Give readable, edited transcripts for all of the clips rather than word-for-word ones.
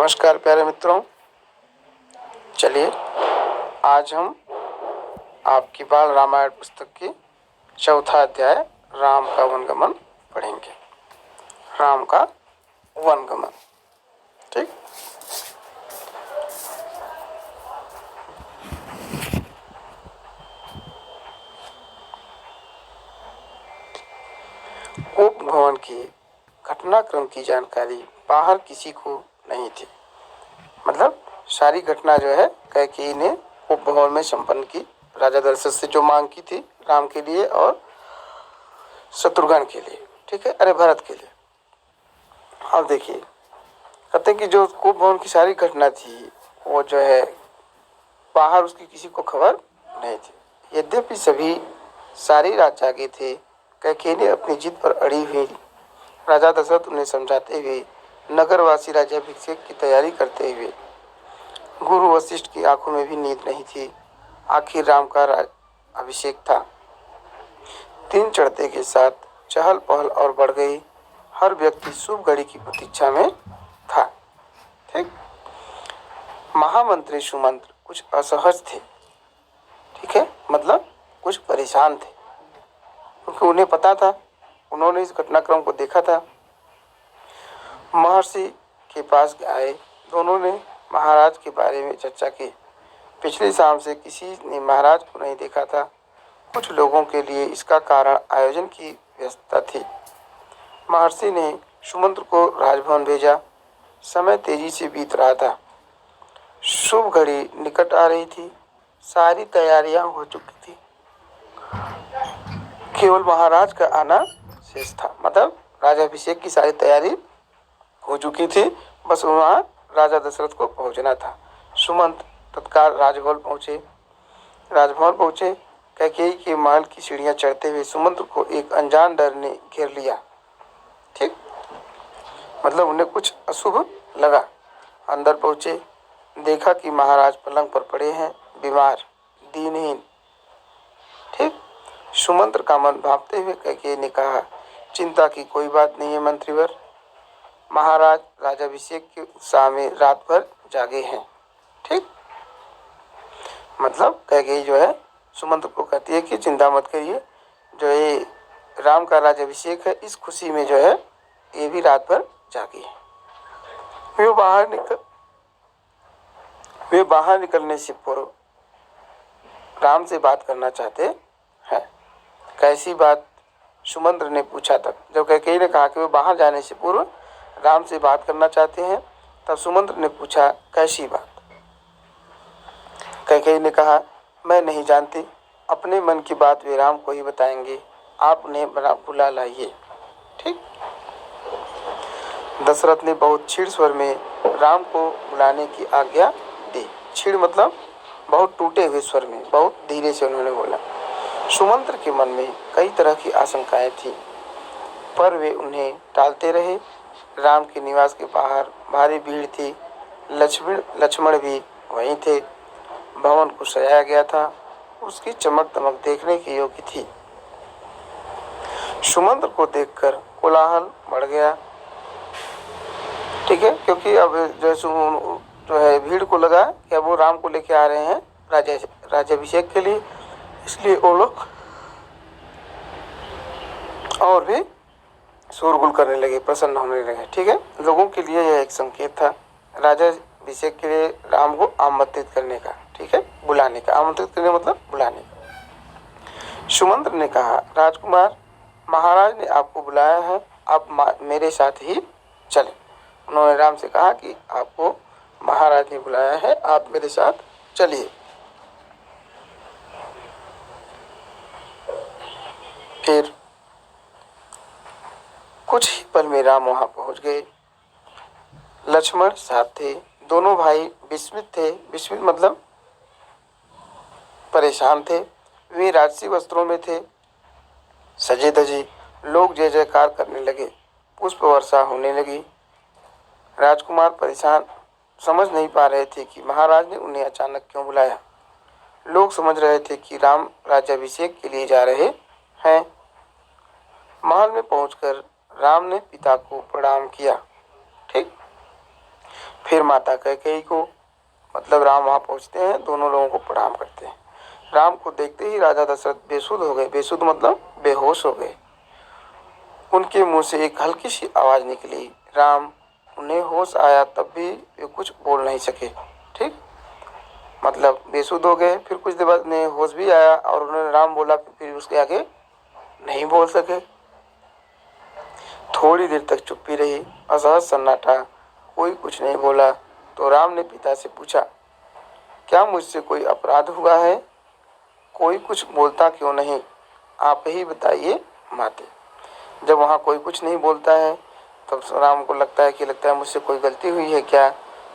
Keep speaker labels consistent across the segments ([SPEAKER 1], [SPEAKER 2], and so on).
[SPEAKER 1] नमस्कार प्यारे मित्रों। चलिए आज हम आपकी बाल रामायण पुस्तक की चौथा अध्याय राम का वनगमन पढ़ेंगे। राम का वनगमन। ठीक। उप भवन की घटनाक्रम की जानकारी बाहर किसी को नहीं थी। मतलब सारी घटना जो है कैकेयी ने उप भवन में संपन्न की। राजा दशरथ से जो मांग की थी राम के लिए और शत्रुघ्न के लिए, ठीक है, अरे भरत के लिए। अब देखिए, कहते हैं कि जो उप भवन की सारी घटना थी वो जो है बाहर उसकी किसी को खबर नहीं थी। यद्यपि सभी सारी रात जागे थे, कैकेयी ने अपनी जिद पर अड़ी हुई। राजा दशरथ उन्हें समझाते हुए नगरवासी राज्याभिषेक की तैयारी करते हुए। गुरु वशिष्ठ की आंखों में भी नींद नहीं थी। आखिर राम का अभिषेक था। दिन चढ़ते के साथ चहल पहल और बढ़ गई। हर व्यक्ति शुभ घड़ी की प्रतीक्षा में था। ठीक। महामंत्री सुमंत्र कुछ असहज थे, ठीक है, मतलब कुछ परेशान थे, क्योंकि उन्हें पता था, उन्होंने इस घटनाक्रम को देखा था। महर्षि के पास आए। दोनों ने महाराज के बारे में चर्चा की। पिछली शाम से किसी ने महाराज को नहीं देखा था। कुछ लोगों के लिए इसका कारण आयोजन की व्यस्तता थी। महर्षि ने सुमंत्र को राजभवन भेजा। समय तेजी से बीत रहा था। शुभ घड़ी निकट आ रही थी। सारी तैयारियां हो चुकी थी। केवल महाराज का आना शेष था। मतलब राजाभिषेक की सारी तैयारी हो चुकी थी, बस वहाँ राजा दशरथ को पहुंचना था। सुमंत तत्काल राजभवन पहुंचे। कैकेयी के महल की सीढ़ियां चढ़ते हुए सुमंत्र को एक अनजान डर ने घेर लिया। ठीक, मतलब उन्हें कुछ अशुभ लगा। अंदर पहुंचे, देखा कि महाराज पलंग पर पड़े हैं, बीमार, दीनहीन। ठीक। सुमंत्र का मन भांपते हुए कैकेयी ने कहा, चिंता की कोई बात नहीं है मंत्रीवर। महाराज राजाभिषेक के उत्साह में रात भर जागे हैं। ठीक। मतलब कैकेयी जो है सुमंत्र को कहती है कि चिंता मत करिए, जो ये राम का राज्याभिषेक है, इस खुशी में जो है ये भी रात भर जागी है। वे बाहर निकलने से पूर्व राम से बात करना चाहते हैं। कैसी बात? सुमंत्र ने पूछा। तक जब कैकेयी ने कहा कि वे बाहर जाने से पूर्व राम से बात करना चाहते हैं, तब सुमंत्र ने पूछा, कैसी बात? कैकेयी ने कहा, मैं नहीं जानती, अपने मन की बात वे राम को ही बताएंगे। आप उन्हें बुला लाइए। ठीक। दशरथ ने बहुत क्षीण स्वर में राम को बुलाने की आज्ञा दी। क्षीण मतलब बहुत टूटे हुए स्वर में, बहुत धीरे से उन्होंने बोला। सुमंत्र के मन में कई तरह की आशंकाएं थी, पर वे उन्हें टालते रहे। राम के निवास के बाहर भारी भीड़ थी। लक्ष्मण भी वहीं थे। भवन को सजाया गया था। उसकी चमक दमक देखने की योग्य थी। सुमंत्र को देखकर कोलाहल बढ़ गया। ठीक है, क्योंकि अब जो है भीड़ को लगा कि अब वो राम को लेके आ रहे हैं राज्याभिषेक के लिए, इसलिए वो लोग और भी शोरगुल करने लगे, प्रसन्न होने लगे। ठीक है, लोगों के लिए यह एक संकेत था राज्याभिषेक के लिए राम को आमंत्रित करने का। ठीक है, बुलाने का। आमंत्रित करने मतलब बुलाने का। सुमंत्र ने कहा, राजकुमार, महाराज ने आपको बुलाया है, आप मेरे साथ ही चलें। उन्होंने राम से कहा कि आपको महाराज ने बुलाया है, आप मेरे साथ चलिए। फिर कुछ ही पल में राम वहां पहुंच गए। लक्ष्मण साथ थे। दोनों भाई विस्मित थे। विस्मित मतलब परेशान थे। वे राजसी वस्त्रों में थे, सजे धजे। लोग जय जयकार करने लगे। पुष्प वर्षा होने लगी। राजकुमार परेशान समझ नहीं पा रहे थे कि महाराज ने उन्हें अचानक क्यों बुलाया। लोग समझ रहे थे कि राम राज्याभिषेक के लिए जा रहे हैं। महल में पहुंचकर राम ने पिता को प्रणाम किया। ठीक। फिर माता कैकेयी को, मतलब राम वहाँ पहुँचते हैं, दोनों लोगों को प्रणाम करते हैं। राम को देखते ही राजा दशरथ बेसुध हो गए, बेसुध मतलब बेहोश हो गए। उनके मुंह से एक हल्की सी आवाज़ निकली। राम, उन्हें होश आया तब भी वे कुछ बोल नहीं सके। ठीक, मतलब बेसुध हो गए, फिर कुछ देर बाद उन्हें होश भी आया और उन्होंने राम बोला, फिर उसके आगे नहीं बोल सके। थोड़ी देर तक चुप्पी रही, असहज सन्नाटा, कोई कुछ नहीं बोला। तो राम ने पिता से पूछा, क्या मुझसे कोई अपराध हुआ है? कोई कुछ बोलता क्यों नहीं? आप ही बताइए माते। जब वहाँ कोई कुछ नहीं बोलता है तब राम को लगता है मुझसे कोई गलती हुई है क्या,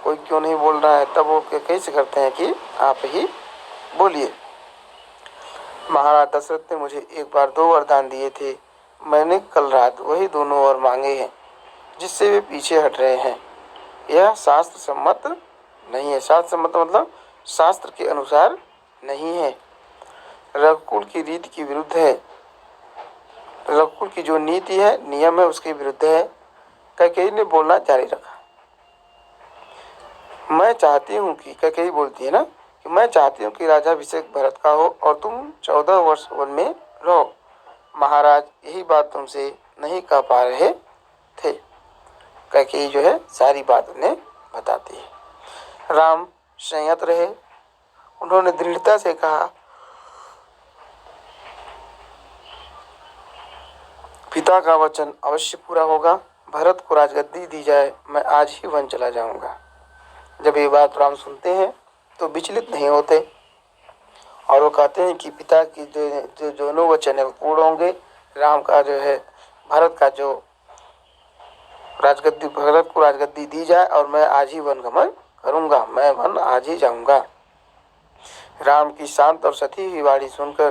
[SPEAKER 1] कोई क्यों नहीं बोल रहा है। तब वो कैसे करते हैं कि आप ही बोलिए। महाराज दशरथ ने मुझे एक बार 2 वरदान दिए थे, मैंने कल रात वही दोनों वर मांगे हैं, जिससे वे पीछे हट रहे हैं। यह शास्त्र सम्मत नहीं है। शास्त्र सम्मत मतलब शास्त्र के अनुसार नहीं है, रघुकुल की रीति के विरुद्ध है, रघुकुल की जो नीति है, नियम है, उसके विरुद्ध है। कैकेयी ने बोलना जारी रखा। मैं चाहती हूँ कि, कैकेयी बोलती है ना, कि मैं चाहती हूँ कि राज्याभिषेक भरत का हो और तुम 14 वर्ष वन में रहो। महाराज यही बात तुमसे नहीं कह पा रहे थे। कैकेयी जो है सारी बात उन्हें बताती है। राम संयत रहे, उन्होंने दृढ़ता से कहा, पिता का वचन अवश्य पूरा होगा, भरत को राजगद्दी दी जाए, मैं आज ही वन चला जाऊंगा। जब ये बात राम सुनते हैं तो विचलित नहीं होते और वो कहते हैं कि पिता की जो दोनों वचन है पूर्ण होंगे। राम का जो है, भरत का जो राजगद्दी, भरत को राजगद्दी दी जाए और मैं आज ही वन गमन करूंगा, मैं वन आज ही जाऊंगा। राम की शांत और सती हुई वाणी सुनकर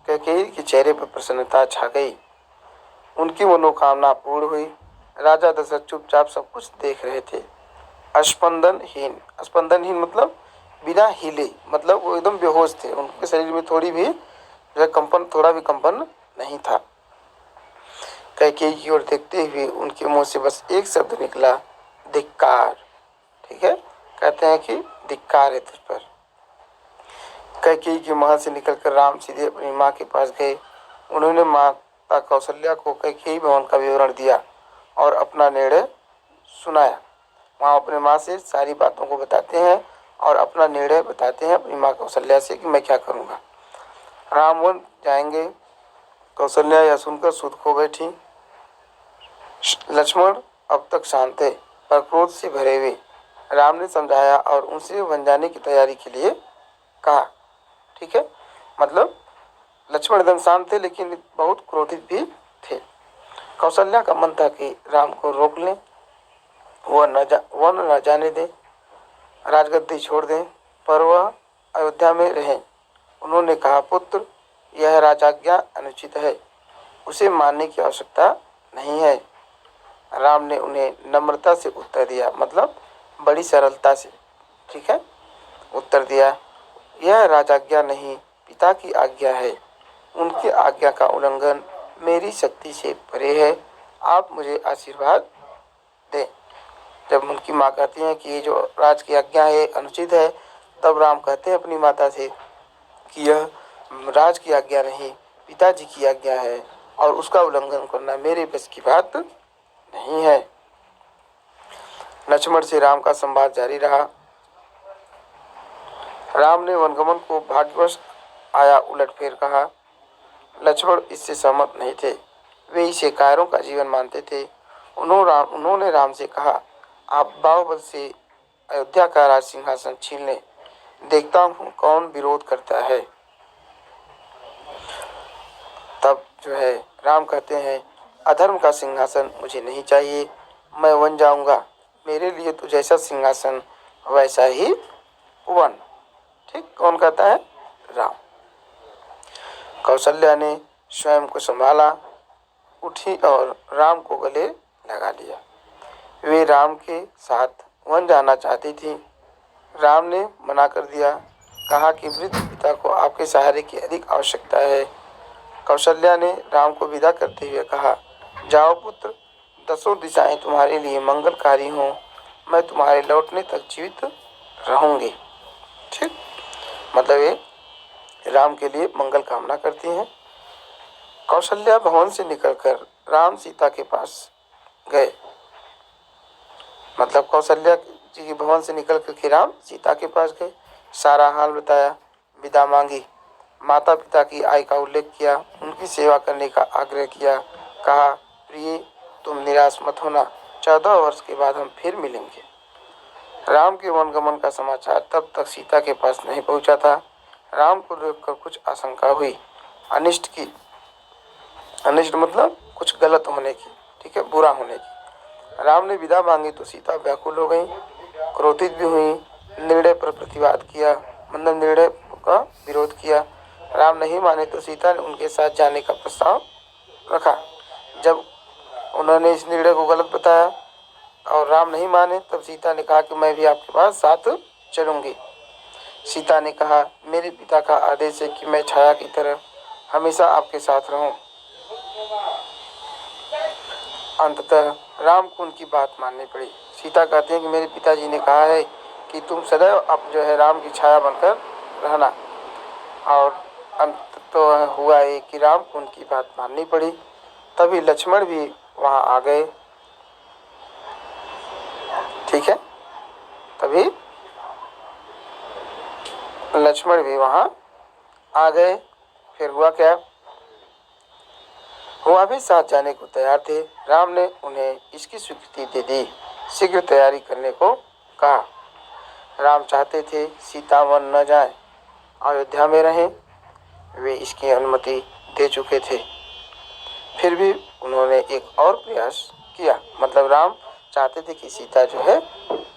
[SPEAKER 1] कैकेयी के चेहरे पर प्रसन्नता छा गई। उनकी मनोकामना पूर्ण हुई। राजा दशरथ चुपचाप सब कुछ देख रहे थे, स्पंदनहीन। स्पंदनहीन मतलब बिना हिले, मतलब वो एकदम बेहोश थे, उनके शरीर में थोड़ी भी जो कंपन, थोड़ा भी कंपन नहीं था। कैकेयी की ओर देखते हुए उनके मुंह से बस एक शब्द निकला, धिक्कार। ठीक है, कहते हैं कि धिक्कार है तुझ पर। कैकेयी के महल से निकलकर राम सीधे अपनी माँ के पास गए। उन्होंने माता कौशल्या को कैकेयी भवन का विवरण दिया और अपना निर्णय सुनाया। वहाँ अपने माँ से सारी बातों को बताते हैं और अपना निर्णय बताते हैं अपनी माँ कौशल्या से कि मैं क्या करूँगा। राम वन जाएंगे। कौशल्या यह सुनकर सुध खो बैठी। लक्ष्मण अब तक शांत थे पर क्रोध से भरे हुए। राम ने समझाया और उनसे वन जाने की तैयारी के लिए कहा। ठीक है, मतलब लक्ष्मण एकदम शांत थे लेकिन बहुत क्रोधित भी थे। कौशल्या का मन था कि राम को रोक लें, वह न जाने दें, राजगद्दी छोड़ दें, पर वह अयोध्या में रहें। उन्होंने कहा, पुत्र, यह राजाज्ञा अनुचित है, उसे मानने की आवश्यकता नहीं है। राम ने उन्हें नम्रता से उत्तर दिया, मतलब बड़ी सरलता से, ठीक है, उत्तर दिया, यह राजाज्ञा नहीं, पिता की आज्ञा है। उनकी आज्ञा का उल्लंघन मेरी शक्ति से परे है। आप मुझे आशीर्वाद दें। जब उनकी माँ कहती हैं कि ये जो राज की आज्ञा है अनुचित है, तब राम कहते हैं अपनी माता से कि यह राज की आज्ञा नहीं, पिताजी की आज्ञा है और उसका उल्लंघन करना मेरे बस की बात नहीं है। लक्ष्मण से राम का संवाद जारी रहा। राम ने वनगमन को भाग्यवश आया उलटफेर कहा। लक्ष्मण इससे सहमत नहीं थे, वे इसे कायरों का जीवन मानते थे। उन्होंने राम से कहा, आप बाहुबल से अयोध्या का राज सिंहासन छीन लें, देखता हूँ कौन विरोध करता है। तब जो है राम कहते हैं, अधर्म का सिंहासन मुझे नहीं चाहिए, मैं वन जाऊंगा, मेरे लिए तो जैसा सिंहासन वैसा ही वन। ठीक, कौन कहता है? राम। कौशल्या ने स्वयं को संभाला, उठी और राम को गले लगा लिया। वे राम के साथ वन जाना चाहती थी। राम ने मना कर दिया, कहा कि वृद्ध पिता को आपके सहारे की अधिक आवश्यकता है। कौशल्या ने राम को विदा करते हुए कहा, जाओ पुत्र, 10 दिशाएं तुम्हारे लिए मंगलकारी हों। मैं तुम्हारे लौटने तक जीवित रहूंगी। ठीक, मतलब ये राम के लिए मंगल कामना करती हैं। कौशल्या भवन से निकलकर राम सीता के पास गए। मतलब कौशल्या जी के भवन से निकल कर के राम सीता के पास गए, सारा हाल बताया, विदा मांगी, माता पिता की आय का उल्लेख किया, उनकी सेवा करने का आग्रह किया, कहा प्रिय तुम निराश मत होना, 14 वर्ष के बाद हम फिर मिलेंगे। राम के वनगमन का समाचार तब तक सीता के पास नहीं पहुंचा था। राम को देखकर कुछ आशंका हुई, अनिष्ट की, अनिष्ट मतलब कुछ गलत होने की, ठीक है, बुरा होने की। राम ने विदा मांगी तो सीता व्याकुल हो गई, क्रोधित भी हुई, निर्णय पर प्रतिवाद किया, मतलब निर्णय का विरोध किया। राम नहीं माने तो सीता ने उनके साथ जाने का प्रस्ताव रखा। जब उन्होंने इस निर्णय को गलत बताया और राम नहीं माने, तब सीता ने कहा कि मैं भी आपके पास साथ चलूंगी। सीता ने कहा मेरे पिता का आदेश है कि मैं छाया की तरह हमेशा आपके साथ रहूं। अंततः राम को उनकी बात माननी पड़ी। सीता कहते हैं कि मेरे पिताजी ने कहा है कि तुम सदैव अब जो है राम की छाया बनकर रहना। और अंत तो हुआ ये कि राम को उनकी बात माननी पड़ी। तभी लक्ष्मण भी वहां आ गए। ठीक है, तभी लक्ष्मण भी वहां आ गए। फिर हुआ क्या, वह भी साथ जाने को तैयार थे। राम ने उन्हें इसकी स्वीकृति दे दी, शीघ्र तैयारी करने को कहा। राम चाहते थे सीता वन न जाए, अयोध्या में रहें, वे इसकी अनुमति दे चुके थे। फिर भी उन्होंने एक और प्रयास किया, मतलब राम चाहते थे कि सीता जो है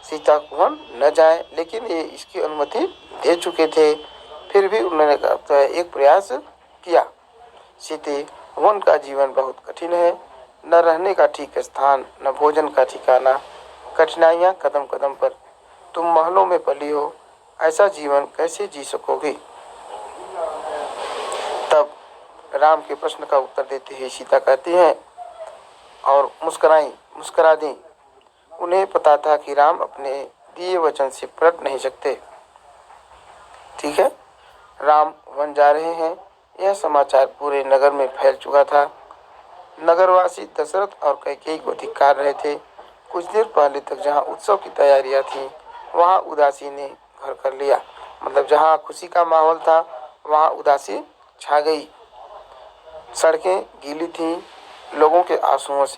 [SPEAKER 1] सीता वन न जाए, लेकिन ये इसकी अनुमति दे चुके थे। फिर भी उन्होंने एक प्रयास किया। सीते वन का जीवन बहुत कठिन है, न रहने का ठीक स्थान, न भोजन का ठिकाना, कठिनाइयाँ कदम कदम पर। तुम महलों में पली हो, ऐसा जीवन कैसे जी सकोगी। तब राम के प्रश्न का उत्तर देते हुए सीता कहती हैं और मुस्कुरा दी। उन्हें पता था कि राम अपने दिए वचन से पलट नहीं सकते। ठीक है, राम वन जा रहे हैं, यह समाचार पूरे नगर में फैल चुका था। नगरवासी दशरथ और कैकेयी को धिक्कार रहे थे। कुछ देर पहले तक जहां उत्सव की तैयारियां थीं, वहां उदासी ने घर कर लिया। मतलब जहां खुशी का माहौल था, वहां उदासी छा गई। सड़कें गीली थीं लोगों के आंसुओं से।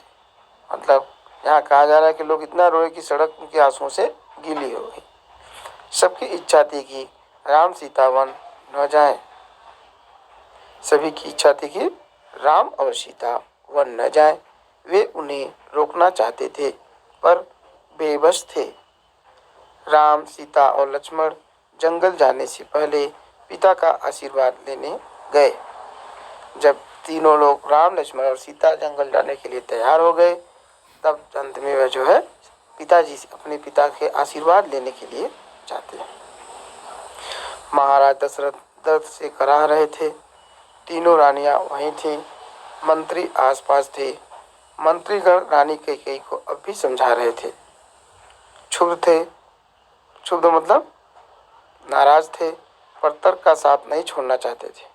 [SPEAKER 1] मतलब यहाँ कहा जा रहा है कि लोग इतना रोए कि सड़क उनके आंसुओं से गीली हो गई। सबकी इच्छा थी कि राम सीता वन न जाएं। सभी की इच्छा थी कि राम और सीता वन न जाएं। वे उन्हें रोकना चाहते थे पर बेबस थे। राम, सीता और लक्ष्मण जंगल जाने से पहले पिता का आशीर्वाद लेने गए। जब तीनों लोग राम, लक्ष्मण और सीता जंगल जाने के लिए तैयार हो गए, तब अंत में वह जो है पिताजी से अपने पिता के आशीर्वाद लेने के लिए जाते हैं। महाराज दशरथ दर्द से कराह रहे थे। तीनों रानियां वहीं थीं, मंत्री आसपास थे। मंत्रीगण रानी कैकेयी को अब भी समझा रहे थे। क्षुब्ध थे, क्षुब्ध मतलब नाराज थे, पर तर्क का साथ नहीं छोड़ना चाहते थे।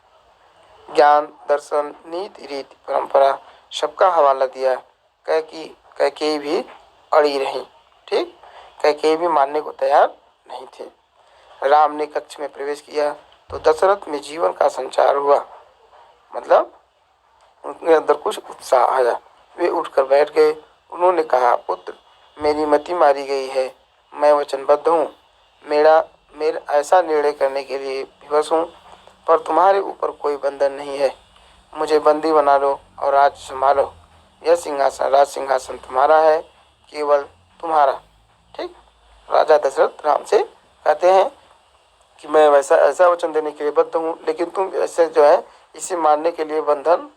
[SPEAKER 1] ज्ञान, दर्शन, नीति, रीति, परंपरा सबका हवाला दिया। कैकेयी भी अड़ी रही। ठीक, कैकेयी भी मानने को तैयार नहीं थे। राम ने कक्ष में प्रवेश किया तो दशरथ में जीवन का संचार हुआ। मतलब उनके अंदर कुछ उत्साह आया। वे उठकर बैठ गए। उन्होंने कहा पुत्र, मेरी मति मारी गई है, मैं वचनबद्ध हूँ। मेरा ऐसा निर्णय करने के लिए विवश हूँ, पर तुम्हारे ऊपर कोई बंधन नहीं है। मुझे बंदी बना लो और राज संभालो। यह सिंहासन, राज सिंहासन तुम्हारा है, केवल तुम्हारा। ठीक, राजा दशरथ राम से कहते हैं कि मैं वैसा ऐसा वचन देने के लिए बद्ध हूँ, लेकिन तुम ऐसे जो है इसे मानने के लिए बंधन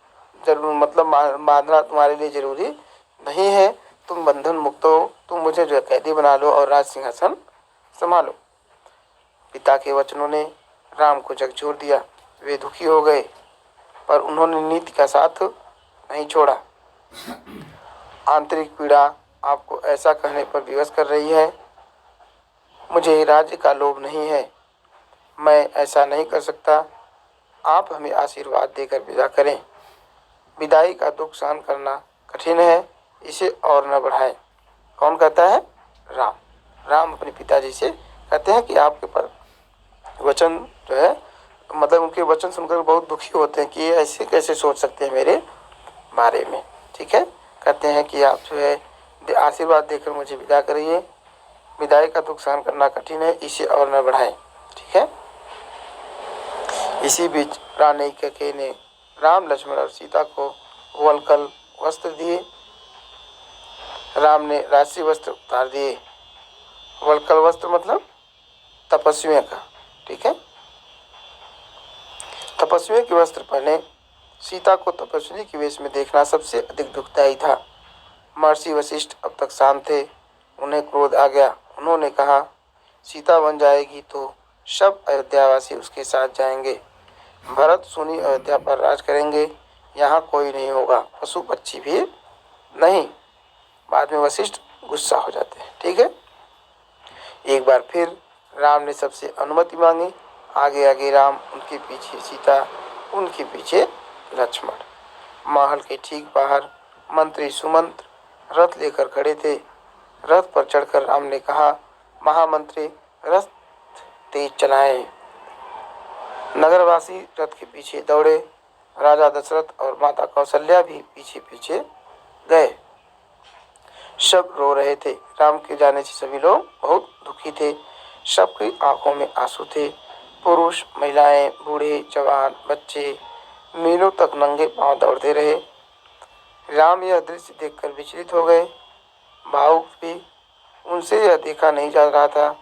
[SPEAKER 1] जरूर, मतलब मानना तुम्हारे लिए जरूरी नहीं है। तुम बंधन मुक्त हो, तुम मुझे जो कैदी बना लो और राज सिंहासन संभालो। पिता के वचनों ने राम को झकझोर दिया। वे दुखी हो गए, पर उन्होंने नीति का साथ नहीं छोड़ा। आंतरिक पीड़ा, आपको ऐसा कहने पर विवश कर रही है। मुझे राज्य का लोभ नहीं है, मैं ऐसा नहीं कर सकता। आप हमें आशीर्वाद देकर विदा करें। विदाई का दुख सहन करना कठिन है, इसे और न बढ़ाएं। कौन कहता है? राम। राम अपने पिताजी से कहते हैं कि आपके पर वचन जो है, मतलब उनके वचन सुनकर बहुत दुखी होते हैं कि ये ऐसे कैसे सोच सकते हैं मेरे बारे में। ठीक है, कहते हैं कि आप जो है आशीर्वाद देकर मुझे विदा करिए। विदाई का दुख सहन करना कठिन है, इसे और न बढ़ाएं। ठीक है। इसी बीच रानी कैकेयी ने राम, लक्ष्मण और सीता को वल्कल वस्त्र दिए। राम ने राजसी वस्त्र उतार दिए। वल्कल वस्त्र मतलब तपस्वियों का। ठीक है, तपस्वियों के वस्त्र पहने। सीता को तपस्विनी के वेश में देखना सबसे अधिक दुखदायी था। महर्षि वशिष्ठ अब तक शांत थे। उन्हें क्रोध आ गया। उन्होंने कहा, सीता बन जाएगी तो सब अयोध्यावासी उसके साथ जाएंगे। भरत सुनी अयोध्या पर राज करेंगे। यहाँ कोई नहीं होगा, पशु पक्षी भी नहीं। बाद में वशिष्ठ गुस्सा हो जाते हैं। ठीक है। एक बार फिर राम ने सबसे अनुमति मांगी। आगे आगे राम, उनके पीछे सीता, उनके पीछे लक्ष्मण। महल के ठीक बाहर मंत्री सुमंत्र रथ लेकर खड़े थे। रथ पर चढ़कर राम ने कहा, महामंत्री रथ तेज चलाएं। नगरवासी रथ के पीछे दौड़े। राजा दशरथ और माता कौशल्या भी पीछे पीछे गए। सब रो रहे थे। राम के जाने से सभी लोग बहुत दुखी थे। सबकी आंखों में आंसू थे। पुरुष, महिलाएं, बूढ़े, जवान, बच्चे मीलों तक नंगे पांव दौड़ते रहे। राम यह दृश्य देखकर विचलित हो गए। भावुक भी। उनसे यह देखा नहीं जा रहा था।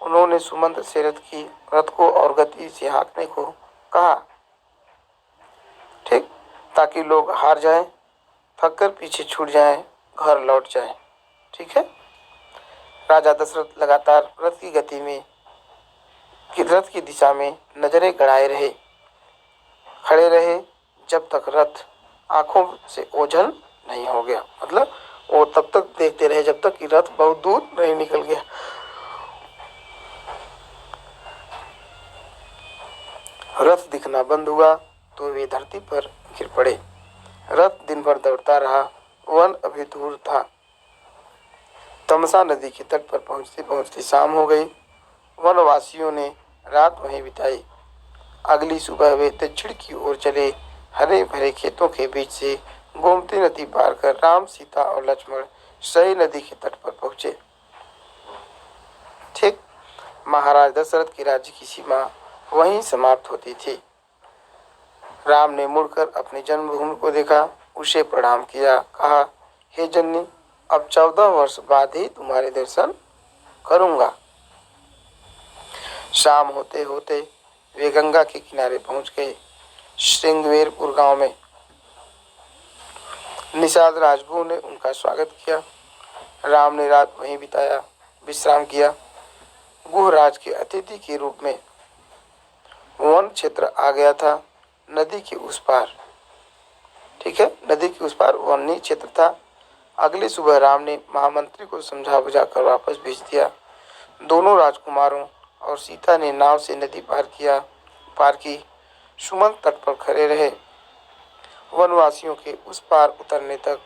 [SPEAKER 1] उन्होंने सुमंत्र से रथ को और गति से हाँकने को कहा, ठीक, ताकि लोग हार जाएं, थककर पीछे छूट जाएं, घर लौट जाएं। ठीक है। राजा दशरथ लगातार रथ की गति में रथ की दिशा में नजरें गड़ाए रहे, खड़े रहे, जब तक रथ आंखों से ओझल नहीं हो गया। मतलब वो तब तक देखते रहे जब तक कि रथ बहुत दूर नहीं निकल गया। रथ दिखना बंद हुआ तो वे धरती पर गिर पड़े। रथ दिन भर दौड़ता रहा। वन अभी दूर था। तमसा नदी के तट पर पहुंचते पहुंचते शाम हो गई। वनवासियों ने रात वहीं बिताई। अगली सुबह वे दक्षिण की ओर चले। हरे भरे खेतों के बीच से गोमती नदी पार कर राम, सीता और लक्ष्मण सही नदी के तट पर पहुंचे। ठीक, महाराज दशरथ की राज्य की सीमा वहीं समाप्त होती थी। राम ने मुड़कर अपनी जन्मभूमि को देखा, उसे प्रणाम किया, कहा, हे जननी, अब 14 वर्ष बाद ही तुम्हारे दर्शन करूंगा। शाम होते होते वे गंगा के किनारे पहुंच गए। श्रृंगवेरपुर गांव में निषाद राजगुरु ने उनका स्वागत किया। राम ने रात वहीं बिताया, विश्राम किया। गुहराज के अतिथि के रूप में वन क्षेत्र आ गया था, नदी के उस पार। ठीक है, नदी के उस पार वन्य क्षेत्र था। अगली सुबह राम ने महामंत्री को समझा बुझा कर वापस भेज दिया। दोनों राजकुमारों और सीता ने नाव से नदी पार की। सुमंत तट पर खड़े रहे वनवासियों के उस पार उतरने तक।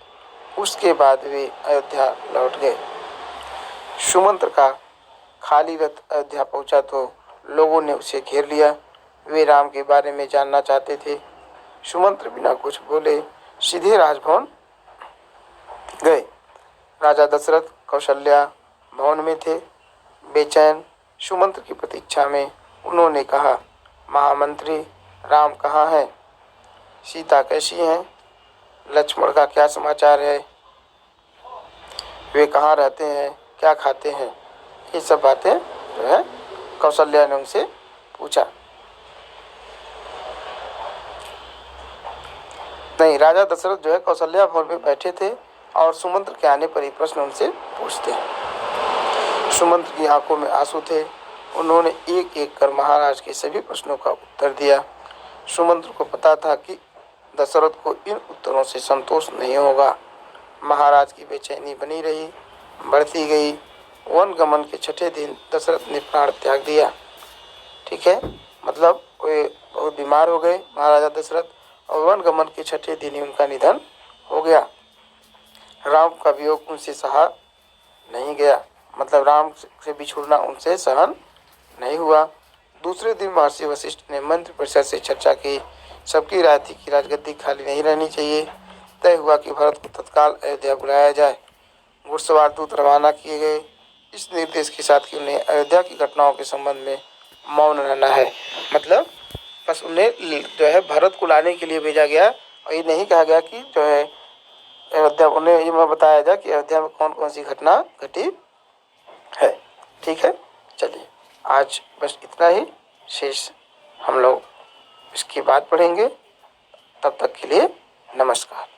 [SPEAKER 1] उसके बाद वे अयोध्या लौट गए। सुमंत्र का खाली रथ अयोध्या पहुंचा तो लोगों ने उसे घेर लिया। वे राम के बारे में जानना चाहते थे। सुमंत्र बिना कुछ बोले सीधे राजभवन गए। राजा दशरथ, कौशल्या भवन में थे, बेचैन। सुमंत्र की प्रतीक्षा में उन्होंने कहा, महामंत्री, राम कहाँ है? सीता कैसी हैं? लक्ष्मण का क्या समाचार है? वे कहाँ रहते हैं, क्या खाते हैं? ये सब बातें जो है कौशल्या ने उनसे पूछा। नहीं, राजा दशरथ जो है कौशल्या भवन में बैठे थे और सुमंत्र के आने पर ही प्रश्न उनसे पूछते हैं। सुमंत्र की आंखों में आंसू थे। उन्होंने एक एक कर महाराज के सभी प्रश्नों का उत्तर दिया। सुमंत्र को पता था कि दशरथ को इन उत्तरों से संतोष नहीं होगा। महाराज की बेचैनी बनी रही, बढ़ती गई। वन गमन के छठे दिन दशरथ ने प्राण त्याग दिया। ठीक है, मतलब वे बहुत बीमार हो गए महाराजा दशरथ, और वन गमन के छठे दिन ही उनका निधन हो गया। राम का वियोग उनसे सहा नहीं गया, मतलब राम से बिछुड़ना उनसे सहन नहीं हुआ। दूसरे दिन महर्षि वशिष्ठ ने मंत्रि परिषद से चर्चा की। सबकी राय थी कि राजगद्दी खाली नहीं रहनी चाहिए। तय हुआ कि भरत को तत्काल अयोध्या बुलाया जाए। घुड़सवार दूत रवाना किए गए, इस निर्देश के साथ कि उन्हें अयोध्या की घटनाओं के संबंध में मौन रहना है। मतलब बस उन्हें जो है भरत को लाने के लिए भेजा गया, और ये नहीं कहा गया कि जो है अयोध्या, उन्हें ये मैं बताया जाए कि अयोध्या में कौन कौन सी घटना घटी है। ठीक है, चलिए आज बस इतना ही, शेष हम लोग इसके बाद पढ़ेंगे। तब तक के लिए नमस्कार।